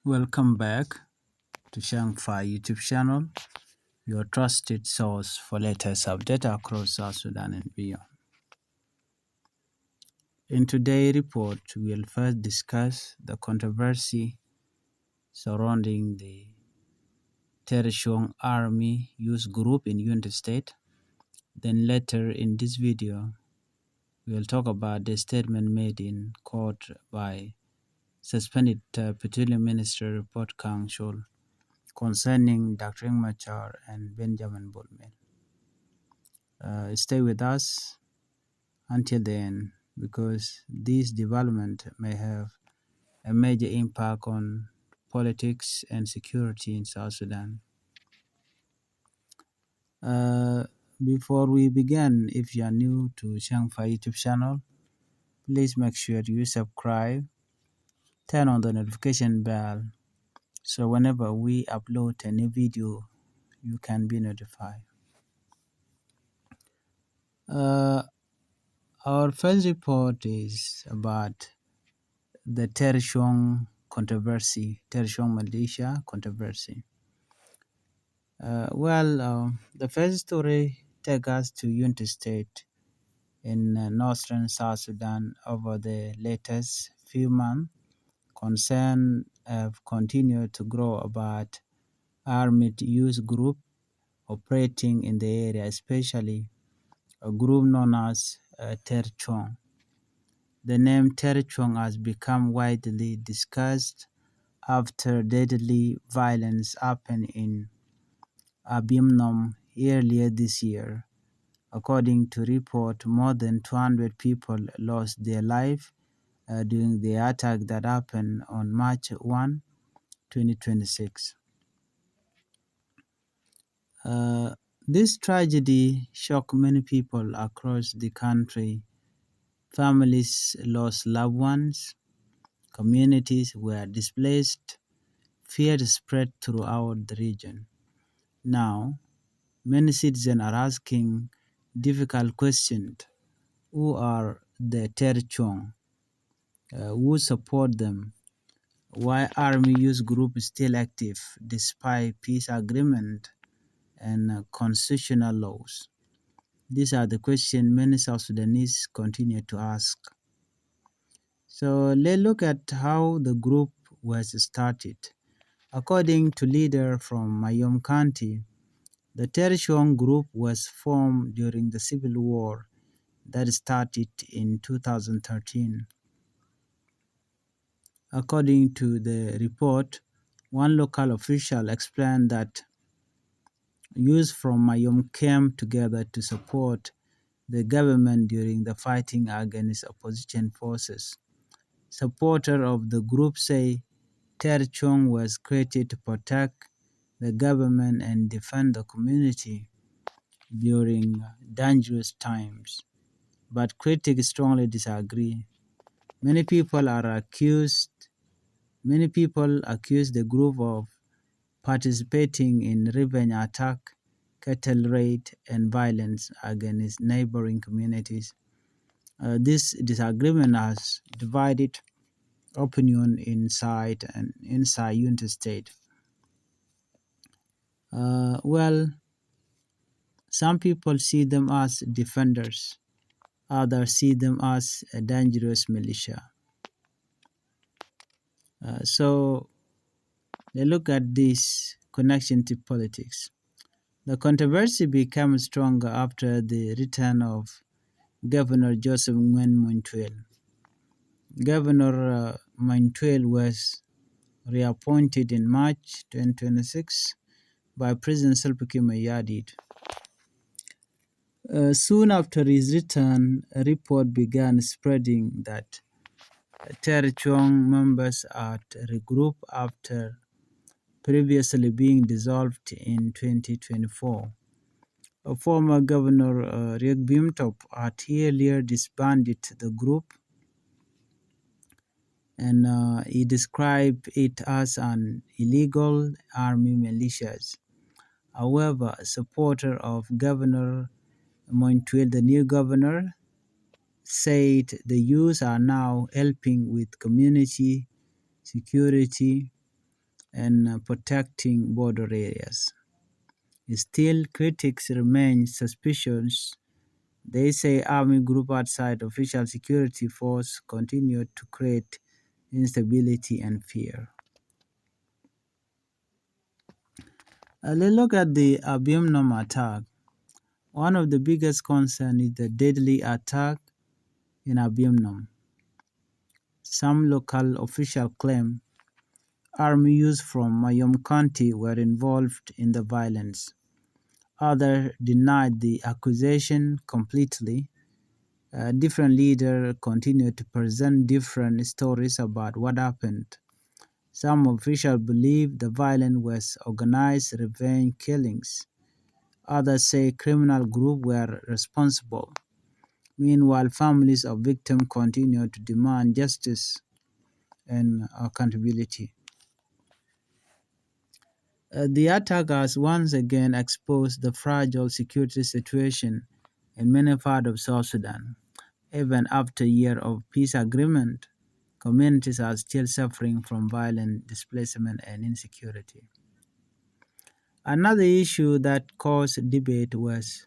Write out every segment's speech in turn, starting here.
Welcome back to Shangfai YouTube channel, your trusted source for latest update across South Sudan and beyond. In today's report, we'll first discuss the controversy surrounding the Terchuong Army Youth Group in United States. Then later in this video, we'll talk about the statement made in court by suspended Petroleum Minister Report Council concerning Dr. Machar and Benjamin Bolmel. Stay with us until the end because this development may have a major impact on politics and security in South Sudan. Uh, Before we begin, if you are new to Shangfai YouTube channel, please make sure you subscribe, turn on the notification bell, so whenever we upload a new video, you can be notified. Uh, our first report is about the Terchuong controversy, Terchuong militia controversy. The first story takes us to Unity State in northern South Sudan over the latest few months. Concerns have continued to grow about armed youth group operating in the area, especially a group known as Terchuong. The name Terchuong has become widely discussed after deadly violence happened in Abimnum earlier this year. According to report, more than 200 people lost their life during the attack that happened on March 1, 2026. This tragedy shocked many people across the country. Families lost loved ones, communities were displaced, fear spread throughout the region. Now, many citizens are asking difficult questions. Who are the Terchuong? Who support them? Why Army Youth Group is still active despite peace agreement and constitutional laws? These are the questions many South Sudanese continue to ask. So let's look at how the group was started. According to leader from Mayom County, the Terchuong group was formed during the civil war that started in 2013. According to the report, one local official explained that youth from Mayom came together to support the government during the fighting against opposition forces. Supporters of the group say Terchuong was created to protect the government and defend the community during dangerous times. But critics strongly disagree. Many people accuse the group of participating in revenge attack, cattle raid, and violence against neighboring communities. This disagreement has divided opinion inside Unity State. Uh, well, some people see them as defenders, others see them as a dangerous militia. So let's look at this connection to politics. The controversy became stronger after the return of Governor Joseph Ngwen Montreal. Governor Montreal was reappointed in March 2026 by President Salva Kiir Mayardit. Soon after his return, a report began spreading that Terchuong members had regrouped after previously being dissolved in 2024. Former Governor Riek Bimtop had earlier disbanded the group, and he described it as an illegal army militias. However, a supporter of Governor Montreal, the new governor, said the youth are now helping with community security and protecting border areas. Still, critics remain suspicious. They say army group outside official security force continue to create instability and fear. Let's look at the Abiomnom attack. One of the biggest concerns is the deadly attack in Abiomnom. Some local officials claim army youths from Mayom County were involved in the violence. Others denied the accusation completely. Different leaders continue to present different stories about what happened. Some officials believe the violence was organized revenge killings. Others say criminal groups were responsible. Meanwhile, families of victims continue to demand justice and accountability. The attack has once again exposed the fragile security situation in many parts of South Sudan. Even after years of peace agreement, communities are still suffering from violent displacement and insecurity. Another issue that caused debate was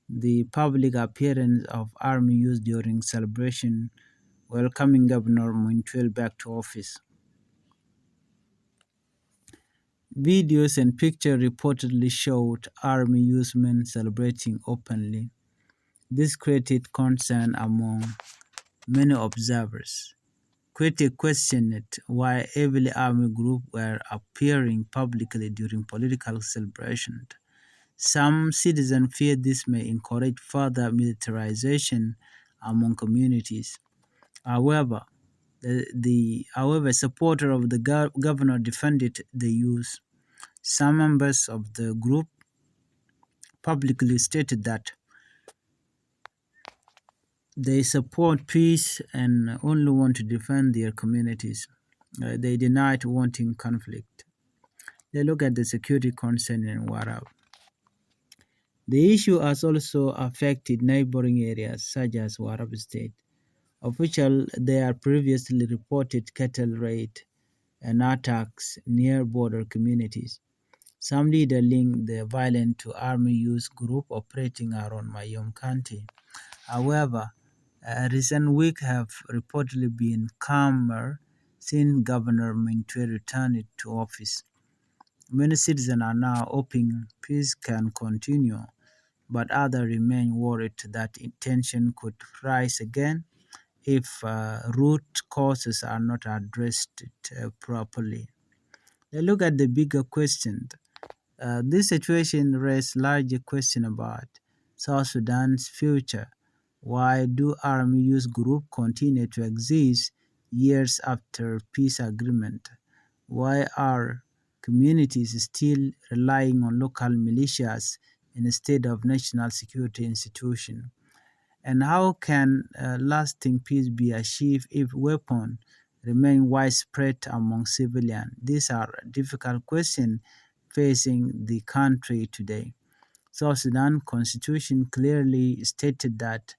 the public appearance of army youth during celebration welcoming Governor Montuel back to office. Videos and pictures reportedly showed army youthmen celebrating openly. This created concern among many observers. Critics questioned why heavily armed groups were appearing publicly during political celebrations. Some citizens fear this may encourage further militarization among communities. However, supporters of the governor defended the use. Some members of the group publicly stated that they support peace and only want to defend their communities. They denied wanting conflict. They look at the security concern in Warab. The issue has also affected neighboring areas such as Warab State. Officials there previously reported cattle raid and attacks near border communities. Some leaders link the violence to army youth group operating around Mayom County. However, recent weeks have reportedly been calmer since Governor Mintwe returned to office. Many citizens are now hoping peace can continue, but others remain worried that tension could rise again if root causes are not addressed properly. Let's look at the bigger question. This situation raises larger questions about South Sudan's future. Why do army youth groups continue to exist years after peace agreement? Why are communities still relying on local militias instead of national security institutions? And how can lasting peace be achieved if weapons remain widespread among civilians? These are difficult questions facing the country today. South Sudan constitution clearly stated that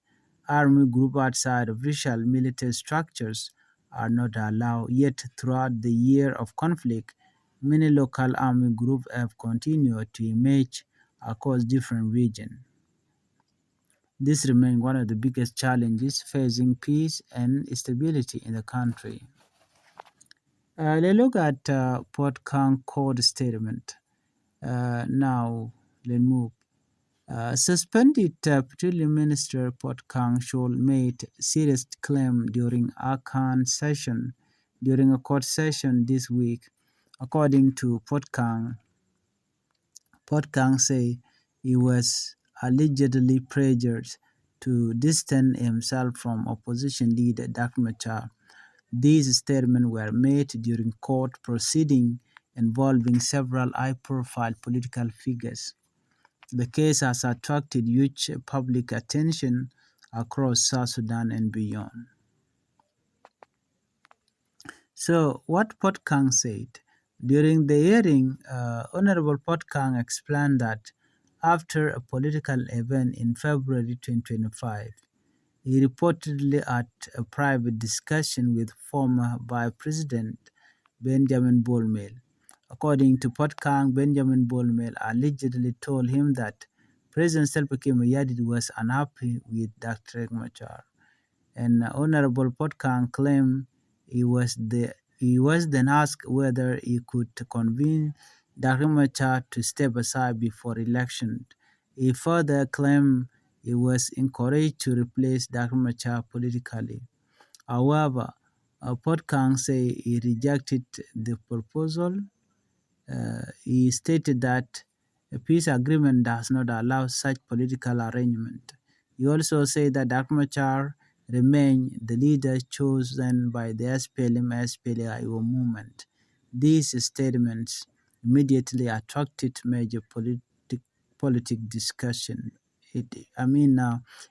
army groups outside official military structures are not allowed, yet throughout the year of conflict, many local army groups have continued to emerge across different regions. This remains one of the biggest challenges facing peace and stability in the country. Let's look at Port Kang Court statement. Now, let's move. Suspended Petroleum Minister Port Kang Shol made serious claim during a court session this week. According to Port Kang say he was allegedly pressured to distance himself from opposition leader Dak Machar. These statements were made during court proceedings involving several high-profile political figures. The case has attracted huge public attention across South Sudan and beyond. So, what Potkang said during the hearing, Honorable Potkang explained that after a political event in February 2025, he reportedly had a private discussion with former Vice President Benjamin Bolmel. According to Potkang, Benjamin Bolmel allegedly told him that President Salva Kiir Mayardit was unhappy with Dr. Machar, and Honorable Potkang claimed he was then asked whether he could convince Dr. Machar to step aside before election. He further claimed he was encouraged to replace Dr. Machar politically. However, Potkang said he rejected the proposal. He stated that a peace agreement does not allow such political arrangement. He also said that Dr. Machar remained the leader chosen by the SPLM-SPLA-IO movement. These statements immediately attracted major politic discussion. It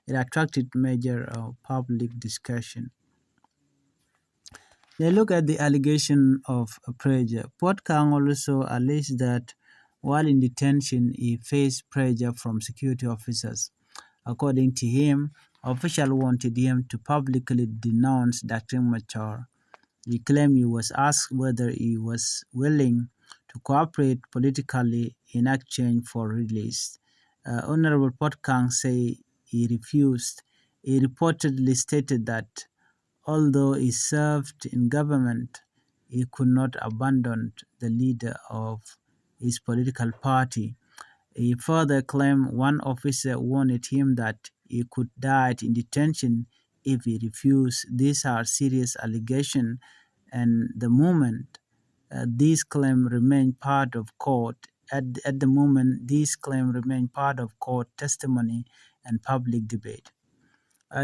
attracted major public discussion. They look at the allegation of pressure. Port Kang also alleged that while in detention, he faced pressure from security officers. According to him, officials wanted him to publicly denounce Dr. Machar. He claimed he was asked whether he was willing to cooperate politically in exchange for release. Honorable Potkang said he refused. He reportedly stated that although he served in government, he could not abandon the leader of his political party. He further claimed one officer warned him that he could die in detention if he refused. These are serious allegations, and the moment these claims remain part of court. At the moment, these claims remain part of court testimony and public debate.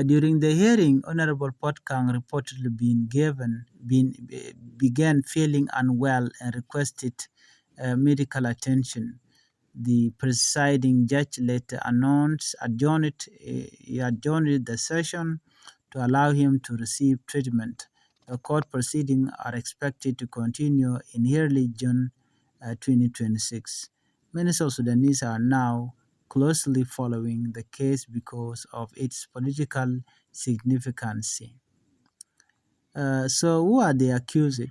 During the hearing, Honorable Potkang reportedly began feeling unwell and requested medical attention. The presiding judge later he adjourned the session to allow him to receive treatment. The court proceedings are expected to continue in early June 2026. Many South Sudanese are now closely following the case because of its political significance. So, who are the accused?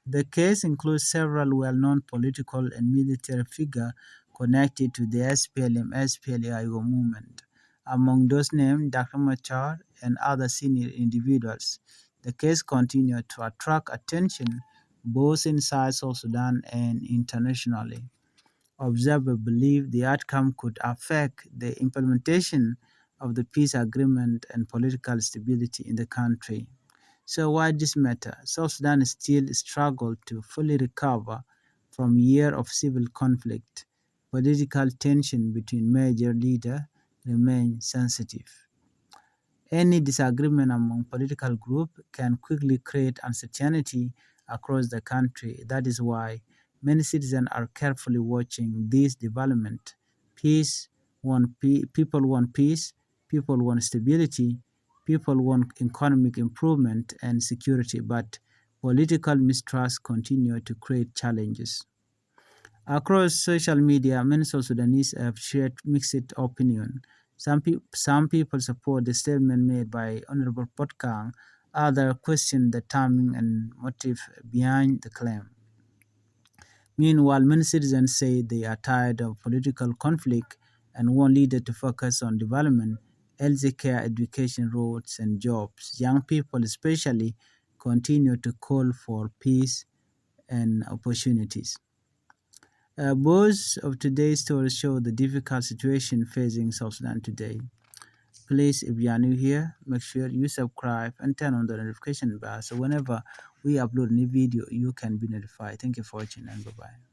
The case includes several well-known political and military figures connected to the SPLM-SPLAIO movement. Among those named, Dr. Machar and other senior individuals. The case continued to attract attention both inside South Sudan and internationally. Observers believe the outcome could affect the implementation of the peace agreement and political stability in the country. So why this matter? South Sudan still struggles to fully recover from years of civil conflict. Political tension between major leaders remains sensitive. Any disagreement among political groups can quickly create uncertainty across the country. That is why many citizens are carefully watching this development. People want peace, people want stability, people want economic improvement and security, but political mistrust continue to create challenges. Across social media, many South Sudanese have shared mixed opinion. Some people support the statement made by Honorable Potkang, others question the timing and motive behind the claim. Meanwhile, many citizens say they are tired of political conflict and want leaders to focus on development, healthcare, education, roads, and jobs. Young people, especially, continue to call for peace and opportunities. Both of today's stories show the difficult situation facing South Sudan today. Please, if you are new here, make sure you subscribe and turn on the notification bell so whenever we upload a new video, you can be notified. Thank you for watching and bye-bye.